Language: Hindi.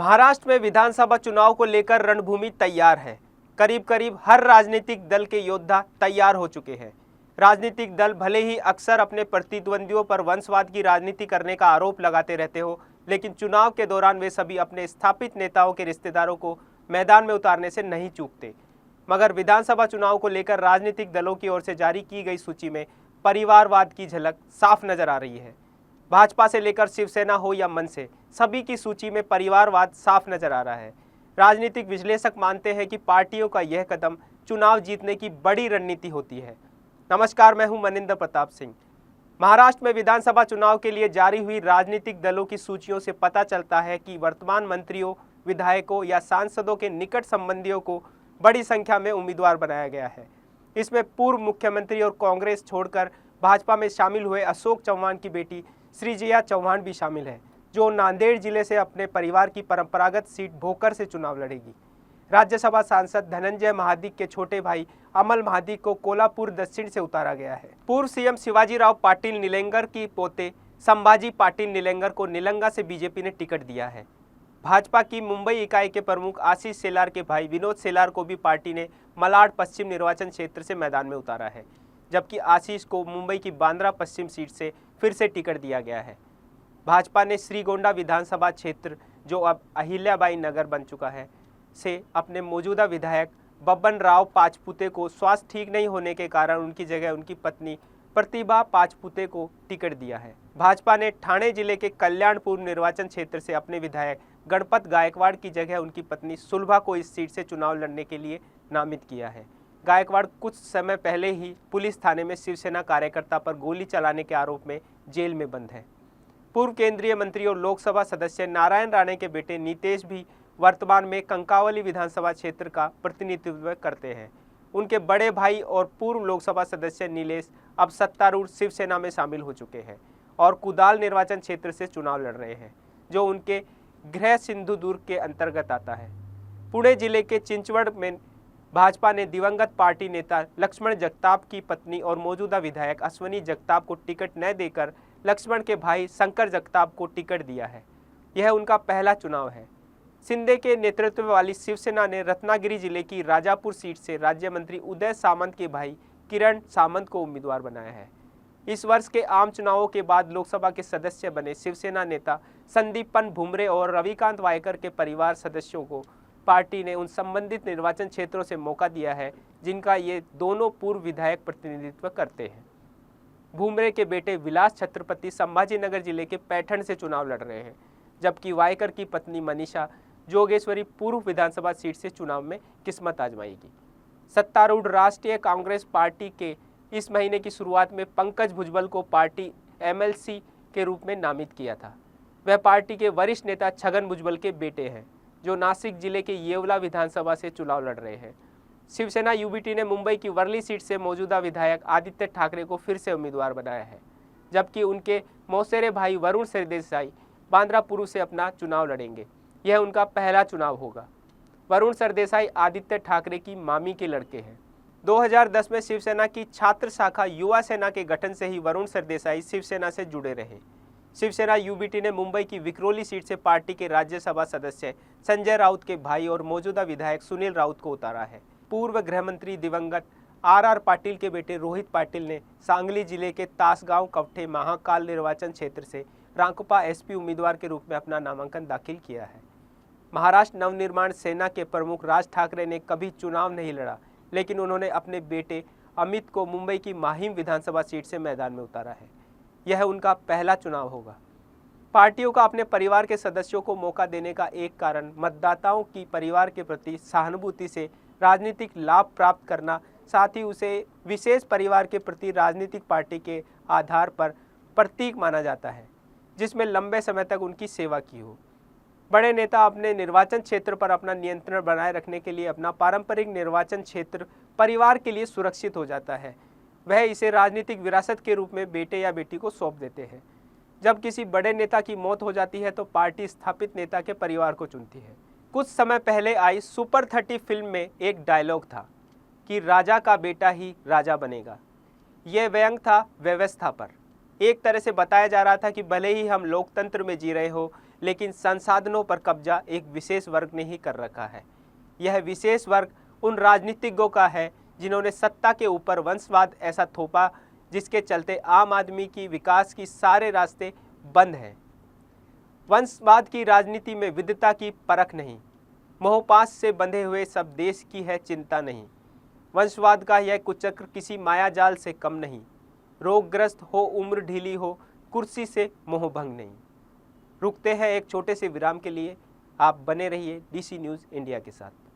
महाराष्ट्र में विधानसभा चुनाव को लेकर रणभूमि तैयार है। करीब करीब हर राजनीतिक दल के योद्धा तैयार हो चुके हैं। राजनीतिक दल भले ही अक्सर अपने प्रतिद्वंदियों पर वंशवाद की राजनीति करने का आरोप लगाते रहते हो, लेकिन चुनाव के दौरान वे सभी अपने स्थापित नेताओं के रिश्तेदारों को मैदान में उतारने से नहीं चूकते। मगर विधानसभा चुनाव को लेकर राजनीतिक दलों की ओर से जारी की गई सूची में परिवारवाद की झलक साफ नजर आ रही है। भाजपा से लेकर शिवसेना हो या मनसे, सभी की सूची में परिवारवाद साफ नजर आ रहा है। राजनीतिक विश्लेषक मानते हैं कि पार्टियों का यह कदम चुनाव जीतने की बड़ी रणनीति होती है। नमस्कार, मैं हूं मनिंदर प्रताप सिंह। महाराष्ट्र में विधानसभा चुनाव के लिए जारी हुई राजनीतिक दलों की सूचियों से पता चलता है कि वर्तमान मंत्रियों, विधायकों या सांसदों के निकट संबंधियों को बड़ी संख्या में उम्मीदवार बनाया गया है। इसमें पूर्व मुख्यमंत्री और कांग्रेस छोड़कर भाजपा में शामिल हुए अशोक चव्हाण की बेटी श्रीजया चव्हाण भी शामिल है, जो नांदेड़ जिले से अपने परिवार की परंपरागत सीट भोकर से चुनाव लड़ेगी। राज्यसभा सांसद धनंजय महादिक के छोटे भाई अमल महादिक को कोल्हापुर दक्षिण से उतारा गया है। पूर्व सीएम शिवाजीराव पाटिल निलंगर की पोते संभाजी पाटिल निलंगर को निलंगा से बीजेपी ने टिकट दिया है। भाजपा की मुंबई इकाई के प्रमुख आशीष शेलार के भाई विनोद शेलार को भी पार्टी ने मलाड पश्चिम निर्वाचन क्षेत्र से मैदान में उतारा है, जबकि आशीष को मुंबई की बांद्रा पश्चिम सीट से फिर से टिकट दिया गया है। भाजपा ने श्रीगोंडा विधानसभा क्षेत्र, जो अब अहिल्याबाई नगर बन चुका है, से अपने मौजूदा विधायक बब्बन राव पाचपुते को स्वास्थ्य ठीक नहीं होने के कारण उनकी जगह उनकी पत्नी प्रतिभा पाचपुते को टिकट दिया है। भाजपा ने ठाणे जिले के कल्याणपुर निर्वाचन क्षेत्र से अपने विधायक गणपत गायकवाड़ की जगह उनकी पत्नी सुलभा को इस सीट से चुनाव लड़ने के लिए नामित किया है। गायकवाड़ कुछ समय पहले ही पुलिस थाने में शिवसेना कार्यकर्ता पर गोली चलाने के आरोप में जेल में बंद है। पूर्व केंद्रीय मंत्री और लोकसभा सदस्य नारायण राणे के बेटे नीतेश भी वर्तमान में कंकावली विधानसभा क्षेत्र का प्रतिनिधित्व करते हैं। उनके बड़े भाई और पूर्व लोकसभा सदस्य नीलेश अब सत्तारूढ़ शिवसेना में शामिल हो चुके हैं और कुदाल निर्वाचन क्षेत्र से चुनाव लड़ रहे हैं, जो उनके गृह सिंधुदुर्ग के अंतर्गत आता है। पुणे जिले के चिंचवड़ में भाजपा ने दिवंगत पार्टी नेता लक्ष्मण जगताप की पत्नी और मौजूदा विधायक अश्वनी जगताप को टिकट न देकर लक्ष्मण के भाई शंकर जगताप को टिकट दिया है। यह उनका पहला चुनाव है। शिंदे के नेतृत्व वाली शिवसेना ने रत्नागिरी जिले की राजापुर सीट से राज्य मंत्री उदय सामंत के भाई किरण सामंत को उम्मीदवार बनाया है। इस वर्ष के आम चुनावों के बाद लोकसभा के सदस्य बने शिवसेना नेता संदीपन भुमरे और रविकांत वायकर के परिवार सदस्यों को पार्टी ने उन संबंधित निर्वाचन क्षेत्रों से मौका दिया है जिनका ये दोनों पूर्व विधायक प्रतिनिधित्व करते हैं। भुमरे के बेटे विलास छत्रपति संभाजीनगर जिले के पैठण से चुनाव लड़ रहे हैं, जबकि वायकर की पत्नी मनीषा जोगेश्वरी पूर्व विधानसभा सीट से चुनाव में किस्मत आजमाएगी। सत्तारूढ़ राष्ट्रीय कांग्रेस पार्टी के इस महीने की शुरुआत में पंकज भुजबल को पार्टी एमएलसी के रूप में नामित किया था। वह पार्टी के वरिष्ठ नेता छगन भुजबल के बेटे हैं, जो नासिक जिले के येवला विधानसभा से चुनाव लड़ रहे हैं। शिवसेना यूबीटी ने मुंबई की वर्ली सीट से मौजूदा विधायक आदित्य ठाकरे को फिर से उम्मीदवार बनाया है, जबकि उनके मौसेरे भाई वरुण सरदेसाई बांद्रापुर से अपना चुनाव लड़ेंगे। यह उनका पहला चुनाव होगा। वरुण सरदेसाई आदित्य ठाकरे की मामी के लड़के हैं। 2010 में शिवसेना की छात्र शाखा युवा सेना के गठन से ही वरुण सरदेसाई शिवसेना से जुड़े रहे। शिवसेना यूबीटी ने मुंबई की विक्रोली सीट से पार्टी के राज्यसभा सदस्य संजय राउत के भाई और मौजूदा विधायक सुनील राउत को उतारा है। पूर्व गृह मंत्री दिवंगत आर पाटिल के बेटे रोहित पाटिल ने सांगली जिले के तासगांव कवठे महाकाल निर्वाचन क्षेत्र से रांकपा एसपी उम्मीदवार के रूप में अपना नामांकन दाखिल किया है। महाराष्ट्र नवनिर्माण सेना के प्रमुख राज ठाकरे ने कभी चुनाव नहीं लड़ा, लेकिन उन्होंने अपने बेटे अमित को मुंबई की माहिम विधानसभा सीट से मैदान में उतारा है। यह उनका पहला चुनाव होगा। पार्टियों का अपने परिवार के सदस्यों को मौका देने का एक कारण मतदाताओं की परिवार के प्रति सहानुभूति से राजनीतिक लाभ प्राप्त करना, साथ ही उसे विशेष परिवार के प्रति राजनीतिक पार्टी के आधार पर प्रतीक माना जाता है, जिसमें लंबे समय तक उनकी सेवा की हो। बड़े नेता अपने निर्वाचन क्षेत्र पर अपना नियंत्रण बनाए रखने के लिए अपना पारंपरिक निर्वाचन क्षेत्र परिवार के लिए सुरक्षित हो जाता है। वह इसे राजनीतिक विरासत के रूप में बेटे या बेटी को सौंप देते हैं। जब किसी बड़े नेता की मौत हो जाती है तो पार्टी स्थापित नेता के परिवार को चुनती है। कुछ समय पहले आई सुपर 30 फिल्म में एक डायलॉग था कि राजा का बेटा ही राजा बनेगा। यह व्यंग था व्यवस्था पर। एक तरह से बताया जा रहा था कि भले ही हम लोकतंत्र में जी रहे हो, लेकिन संसाधनों पर कब्जा एक विशेष वर्ग ने ही कर रखा है। यह विशेष वर्ग उन राजनीतिज्ञों का है जिन्होंने सत्ता के ऊपर वंशवाद ऐसा थोपा जिसके चलते आम आदमी की विकास की सारे रास्ते बंद हैं। वंशवाद की राजनीति में विविधता की परख नहीं, मोहपाश से बंधे हुए सब देश की है चिंता नहीं। वंशवाद का यह कुचक्र किसी मायाजाल से कम नहीं, रोगग्रस्त हो उम्र ढीली हो कुर्सी से मोहभंग नहीं। रुकते हैं एक छोटे से विराम के लिए। आप बने रहिए डीसी न्यूज़ इंडिया के साथ।